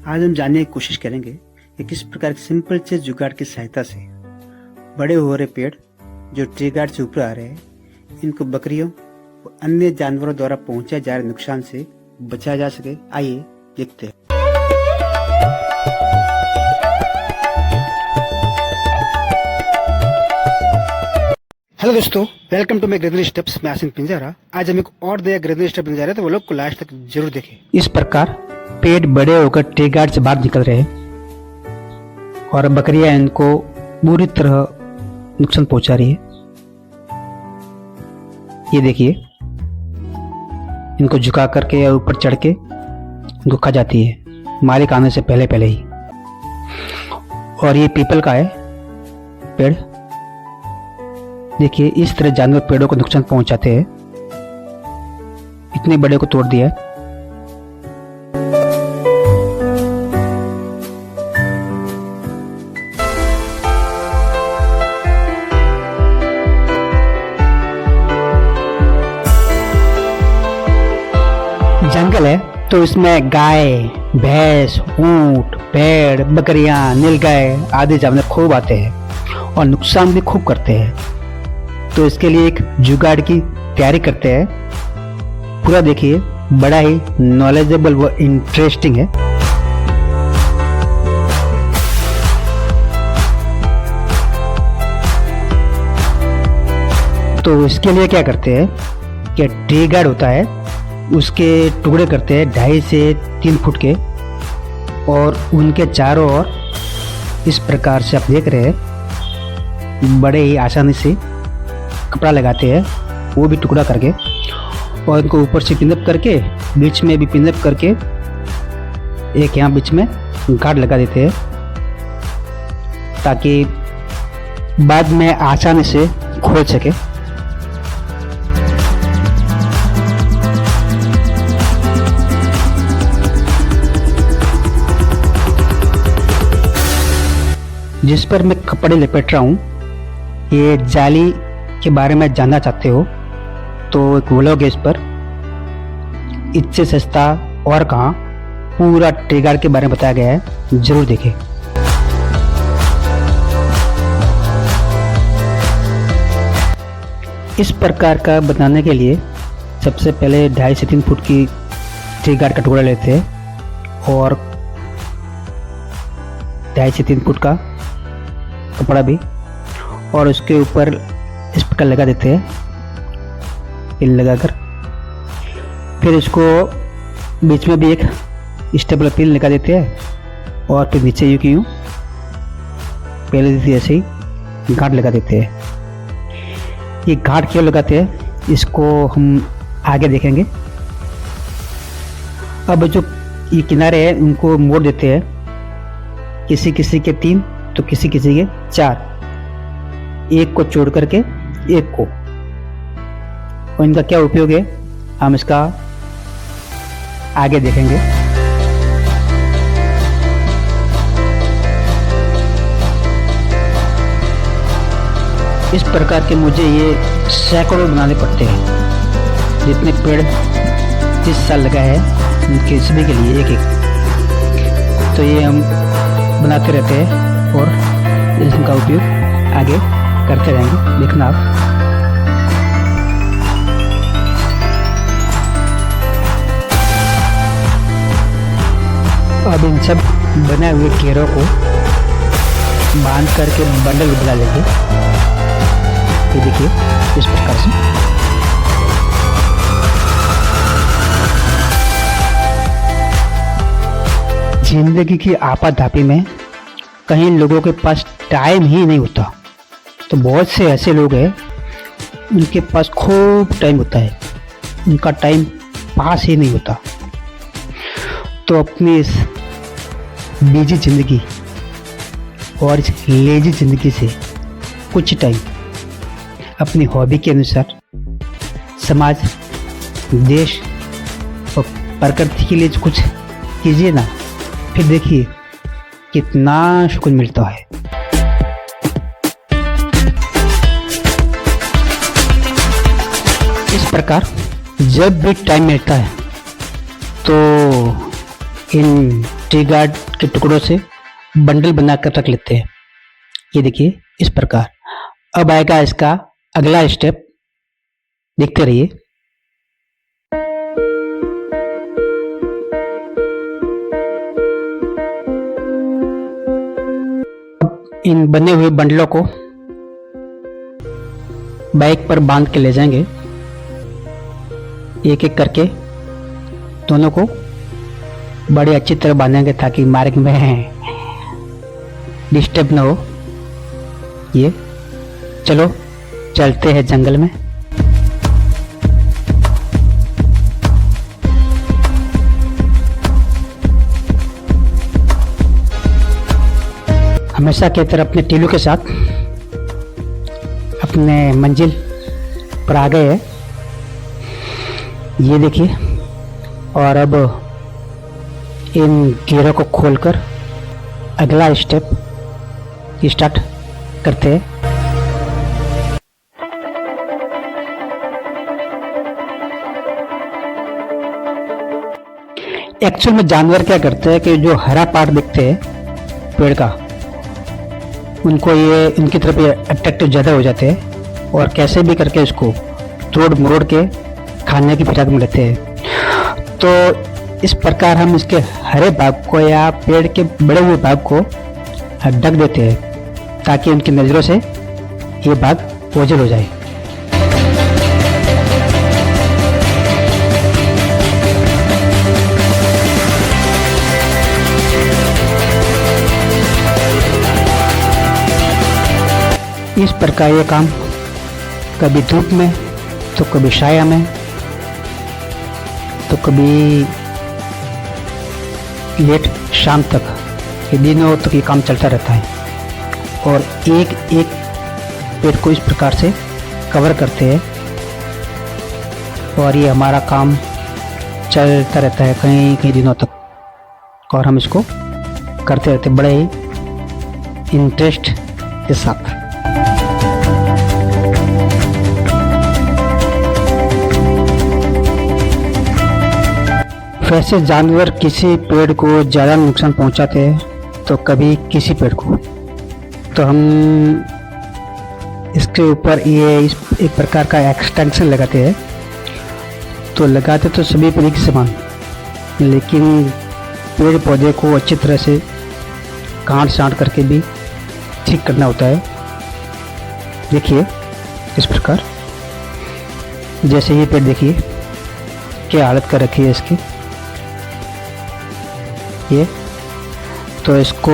आज हम जानने की कोशिश करेंगे कि किस प्रकार के सिंपल से जुगाड़ की सहायता से बड़े हो रहे पेड़ जो ट्री गार्ड से ऊपर आ रहे हैं, इनको बकरियों और अन्य जानवरों द्वारा पहुंचाए जा रहे नुकसान से बचाया जा सके। आइए देखते हैं। हेलो दोस्तों, welcome to my greenery steps. मैं आसिम पिंजारा। आज हम एक और नया ग्रीनरी स्टेप जा रहे हैं, तो वो लोग को लास्ट तक जरूर देखें। इस प्रकार पेड़ बड़े होकर ट्री गार्ड से बाहर निकल रहे हैं और बकरियां इनको बुरी तरह नुकसान पहुंचा रही है। ये देखिए, इनको झुका करके या ऊपर चढ़ के इनको खा जाती है मालिक आने से पहले पहले ही। और ये पीपल का है पेड़। देखिए, इस तरह जानवर पेड़ों को नुकसान पहुंचाते हैं। इतने बड़े को तोड़ दिया है। जंगल है तो इसमें गाय, भैंस, ऊंट, भेड़, बकरियां, नीलगाय आदि जानवर खूब आते हैं और नुकसान भी खूब करते हैं। तो इसके लिए एक जुगाड़ की तैयारी करते हैं। पूरा देखिए, बड़ा ही नॉलेजेबल व इंटरेस्टिंग है। तो इसके लिए क्या करते हैं कि ट्री गार्ड होता है, उसके टुकड़े करते हैं 2.5 से 3 फुट के, और उनके चारों ओर इस प्रकार से आप देख रहे हैं बड़े ही आसानी से कपड़ा लगाते हैं, वो भी टुकड़ा करके, और इनको ऊपर से पिनअप करके बीच में भी पिनअप करके एक यहाँ बीच में गार्ड लगा देते हैं, ताकि बाद में आसानी से खोल सके। जिस पर मैं कपड़े लपेट रहा हूँ, ये जाली के बारे में जानना चाहते हो तो एक व्लॉग है इस पर। इससे सस्ता और कहाँ, पूरा ट्री गार्ड के बारे में बताया गया है, जरूर देखें। इस प्रकार का बनाने के लिए सबसे पहले 2.5 से 3 फुट की ट्री गार्ड का टुकड़ा लेते हैं और 2.5 से 3 फुट का कपड़ा भी, और उसके ऊपर इस प्रकार लगा देते हैं पिन लगाकर। फिर इसको बीच में भी एक स्टेपलर पिन लगा देते हैं और फिर नीचे यूं की यूं पहले जैसे ऐसे ही गांठ लगा देते हैं। ये गांठ क्यों लगाते हैं, इसको हम आगे देखेंगे। अब जो ये किनारे हैं उनको मोड़ देते हैं, किसी किसी के 3 तो किसी किसी के 4, एक को छोड़ करके एक को। और इनका क्या उपयोग है हम इसका आगे देखेंगे। इस प्रकार के मुझे ये सैकड़ों बनाने पड़ते हैं। जितने पेड़ इस साल लगा है उनके सभी के लिए एक एक, तो ये हम बनाते रहते हैं और इनका उपयोग आगे करते रहेंगे। देखना आप। अब इन सब बने हुए घेरों को बांध करके बंडल बना लेंगे। ये देखिए, इस प्रकार से। जिंदगी की आपाधापी में कहीं लोगों के पास टाइम ही नहीं होता, तो बहुत से ऐसे लोग हैं उनके पास खूब टाइम होता है, उनका टाइम पास ही नहीं होता। तो अपनी इस बिजी जिंदगी और इस लेजी जिंदगी से कुछ टाइम अपनी हॉबी के अनुसार समाज, देश और प्रकृति के लिए कुछ कीजिए ना, फिर देखिए कितना सुकून मिलता है। इस प्रकार जब भी टाइम मिलता है तो इन ट्री गार्ड के टुकड़ों से बंडल बनाकर रख लेते हैं। ये देखिए इस प्रकार। अब आएगा इसका अगला स्टेप, देखते रहिए। इन बने हुए बंडलों को बाइक पर बांध के ले जाएंगे, एक एक करके दोनों को बड़ी अच्छी तरह बांधेंगे ताकि मार्ग में डिस्टर्ब ना हो। ये चलो चलते हैं जंगल में। हमेशा की तरह अपने टीलू के साथ अपने मंजिल पर आ गए हैं, ये देखिए। और अब इन गियरों को खोलकर अगला स्टेप स्टार्ट करते हैं। एक्चुअल में जानवर क्या करते हैं कि जो हरा पार्ट दिखते हैं पेड़ का, उनको ये उनकी तरफ ये अट्रैक्टिव ज़्यादा हो जाते हैं और कैसे भी करके इसको तोड़ मरोड़ के खाने की फिराक में लेते हैं। तो इस प्रकार हम इसके हरे भाग को या पेड़ के बड़े हुए भाग को ढक देते हैं ताकि उनकी नज़रों से ये भाग ओझल हो जाए। इस प्रकार ये काम कभी धूप में तो कभी छाया में तो कभी लेट शाम तक, ये दिनों तक ये काम चलता रहता है। और एक एक पेड़ को इस प्रकार से कवर करते हैं और ये हमारा काम चलता रहता है कई कई दिनों तक और हम इसको करते रहते बड़े ही इंटरेस्ट के साथ। वैसे जानवर किसी पेड़ को ज़्यादा नुकसान पहुंचाते हैं तो कभी किसी पेड़ को, तो हम इसके ऊपर ये एक प्रकार का एक्सटेंशन लगाते हैं। तो लगाते तो सभी पेड़ के समान, लेकिन पेड़ पौधे को अच्छी तरह से काट छांट करके भी ठीक करना होता है। देखिए इस प्रकार, जैसे ये पेड़ देखिए क्या हालत कर रखी है इसकी, ये तो इसको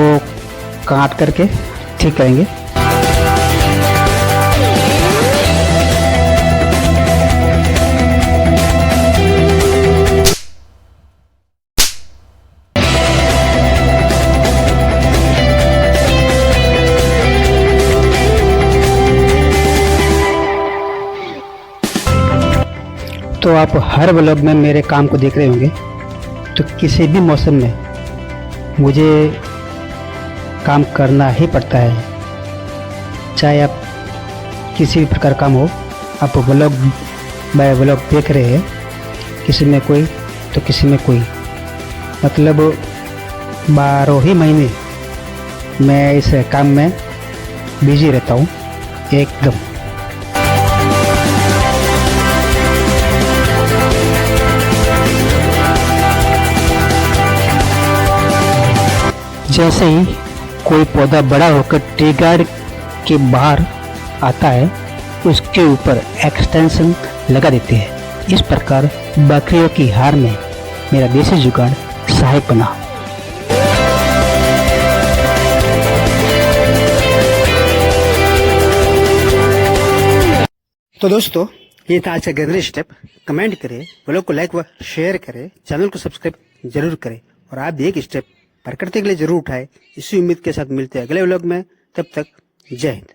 काट करके ठीक करेंगे। तो आप हर व्लॉग में मेरे काम को देख रहे होंगे, तो किसी भी मौसम में मुझे काम करना ही पड़ता है, चाहे आप किसी भी प्रकार काम हो। आप व्लॉग बाय व्लॉग देख रहे हैं, किसी में कोई तो किसी में कोई, मतलब 12 ही महीने मैं इस काम में बिजी रहता हूँ एकदम। जैसे ही कोई पौधा बड़ा होकर ट्री गार्ड के बाहर आता है, उसके ऊपर एक्सटेंशन लगा देते हैं। इस प्रकार बकरियों की हार में मेरा देसी जुगाड़ सहायक बना। तो दोस्तों, ये था आज का गैदरिंग स्टेप। कमेंट करें, व्लॉग को लाइक व शेयर करें, चैनल को सब्सक्राइब जरूर करें और आप भी एक स्टेप प्रकृति के लिए जरूर उठाए। इसी उम्मीद के साथ मिलते हैं अगले व्लॉग में। तब तक जय हिंद।